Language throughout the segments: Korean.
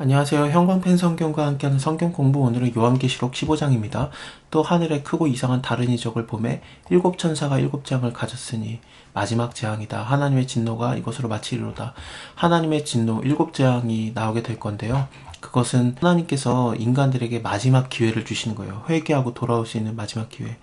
안녕하세요. 형광펜 성경과 함께하는 성경 공부. 오늘은 요한계시록 15장입니다. 또 하늘에 크고 이상한 다른 이적을 보매 일곱 천사가 일곱 장을 가졌으니 마지막 재앙이다. 하나님의 진노가 이것으로 마치리로다. 하나님의 진노 일곱 재앙이 나오게 될 건데요. 그것은 하나님께서 인간들에게 마지막 기회를 주시는 거예요. 회개하고 돌아올 수 있는 마지막 기회.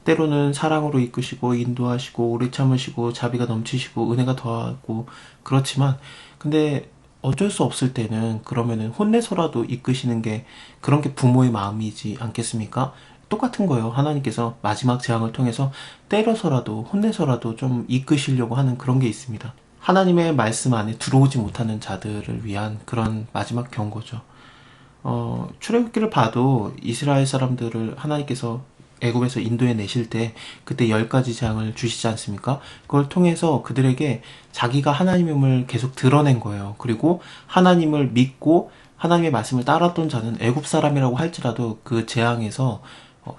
때로는 사랑으로 이끄시고 인도하시고 오래 참으시고 자비가 넘치시고 은혜가 더하고 그렇지만 근데 어쩔 수 없을 때는 그러면은 혼내서라도 이끄시는 게 그런 게 부모의 마음이지 않겠습니까? 똑같은 거예요. 하나님께서 마지막 재앙을 통해서 때려서라도 혼내서라도 좀 이끄시려고 하는 그런 게 있습니다. 하나님의 말씀 안에 들어오지 못하는 자들을 위한 그런 마지막 경고죠. 출애굽기를 봐도 이스라엘 사람들을 하나님께서 애굽에서 인도해 내실 때 그때 10가지 재앙을 주시지 않습니까? 그걸 통해서 그들에게 자기가 하나님임을 계속 드러낸 거예요. 그리고 하나님을 믿고 하나님의 말씀을 따랐던 자는 애굽 사람이라고 할지라도 그 재앙에서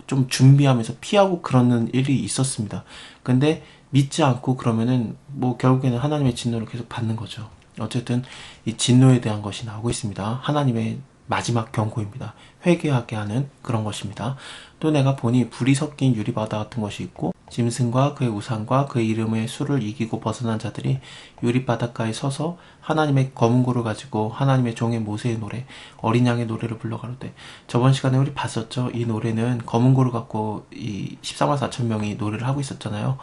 좀 준비하면서 피하고 그러는 일이 있었습니다. 근데 믿지 않고 그러면은 뭐 결국에는 하나님의 진노를 계속 받는 거죠. 어쨌든 이 진노에 대한 것이 나오고 있습니다. 하나님의 마지막 경고입니다. 회개하게 하는 그런 것입니다. 또 내가 보니 불이 섞인 유리바다 같은 것이 있고 짐승과 그의 우상과 그의 이름의 수를 이기고 벗어난 자들이 유리바닷가에 서서 하나님의 검은 고를 가지고 하나님의 종의 모세의 노래 어린 양의 노래를 불러가로되, 저번 시간에 우리 봤었죠. 이 노래는 검은 고를 갖고 이 14만 4천 명이 노래를 하고 있었잖아요.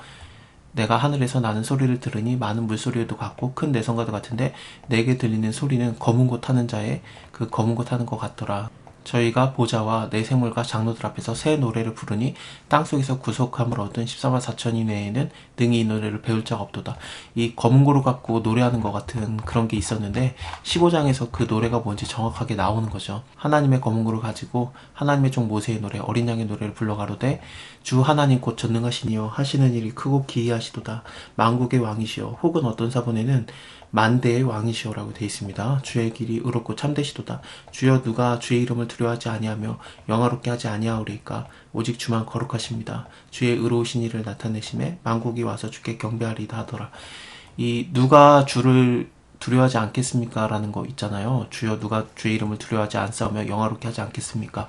내가 하늘에서 나는 소리를 들으니 많은 물소리도 같고 큰 내성과도 같은데 내게 들리는 소리는 검은 고 타는 자의 그 검은 고 타는 것 같더라. 저희가 보좌와 내 생물과 장로들 앞에서 새 노래를 부르니 땅속에서 구속함을 얻은 14만 4천인 외에는 능히 이 노래를 배울 자가 없도다. 이 검은 고를 갖고 노래하는 것 같은 그런 게 있었는데 15장에서 그 노래가 뭔지 정확하게 나오는 거죠. 하나님의 검은 고를 가지고 하나님의 종 모세의 노래 어린 양의 노래를 불러가로되, 주 하나님 곧 전능하시니요 하시는 일이 크고 기이하시도다. 만국의 왕이시여. 혹은 어떤 사본에는 만대의 왕이시오라고 되어 있습니다. 주의 길이 의롭고 참되시도다. 주여, 누가 주의 이름을 두려워하지 아니하며 영화롭게 하지 아니하오리까? 오직 주만 거룩하십니다. 주의 의로우신 일을 나타내심에 만국이 와서 주께 경배하리다 하더라. 이 누가 주를 두려워하지 않겠습니까? 라는 거 있잖아요. 주여, 누가 주의 이름을 두려워하지 않사오며 영화롭게 하지 않겠습니까?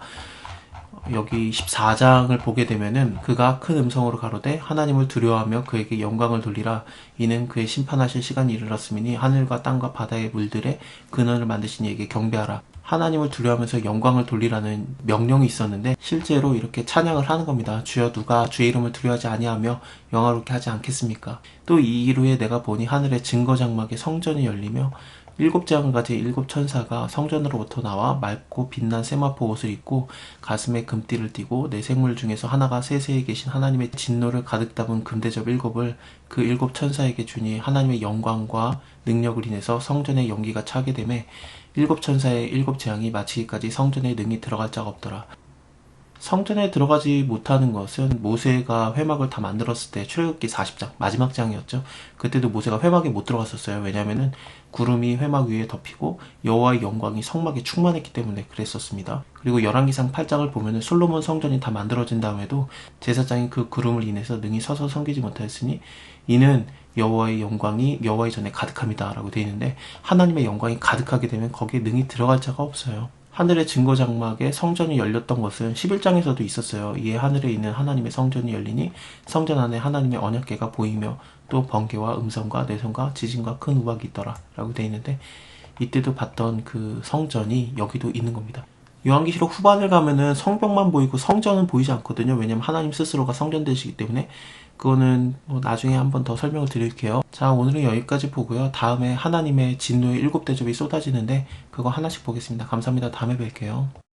여기 14장을 보게 되면은 그가 큰 음성으로 가로되 하나님을 두려워하며 그에게 영광을 돌리라. 이는 그의 심판하실 시간이 이르렀음이니 하늘과 땅과 바다의 물들에 근원을 만드신 이에게 경배하라. 하나님을 두려워하면서 영광을 돌리라는 명령이 있었는데 실제로 이렇게 찬양을 하는 겁니다. 주여, 누가 주의 이름을 두려워하지 아니하며 영화롭게 하지 않겠습니까? 또 이 이후에 내가 보니 하늘의 증거장막에 성전이 열리며 일곱 재앙을 가진 일곱 천사가 성전으로부터 나와 맑고 빛난 세마포 옷을 입고 가슴에 금띠를 띠고 내 생물 중에서 하나가 세세에 계신 하나님의 진노를 가득 담은 금대접 일곱을 그 일곱 천사에게 주니 하나님의 영광과 능력을 인해서 성전의 연기가 차게 되매 일곱 천사의 일곱 재앙이 마치기까지 성전에 능히 들어갈 자가 없더라. 성전에 들어가지 못하는 것은 모세가 회막을 다 만들었을 때 출애굽기 40장 마지막 장이었죠. 그때도 모세가 회막에 못 들어갔었어요. 왜냐하면은 구름이 회막 위에 덮이고 여호와의 영광이 성막에 충만했기 때문에 그랬었습니다. 그리고 열왕기상 8장을 보면은 솔로몬 성전이 다 만들어진 다음에도 제사장이 그 구름을 인해서 능히 서서 섬기지 못하였으니 이는 여호와의 영광이 여호와의 전에 가득합니다 라고 되어 있는데, 하나님의 영광이 가득하게 되면 거기에 능히 들어갈 자가 없어요. 하늘의 증거장막에 성전이 열렸던 것은 11장에서도 있었어요. 이에 하늘에 있는 하나님의 성전이 열리니 성전 안에 하나님의 언약궤가 보이며 또 번개와 음성과 내성과 지진과 큰 우박이 있더라 라고 되어 있는데, 이때도 봤던 그 성전이 여기도 있는 겁니다. 요한계시록 후반을 가면은 성벽만 보이고 성전은 보이지 않거든요. 왜냐면 하나님 스스로가 성전 되시기 때문에. 그거는 뭐 나중에 한번 더 설명을 드릴게요. 자, 오늘은 여기까지 보고요. 다음에 하나님의 진노의 일곱 대접이 쏟아지는데 그거 하나씩 보겠습니다. 감사합니다. 다음에 뵐게요.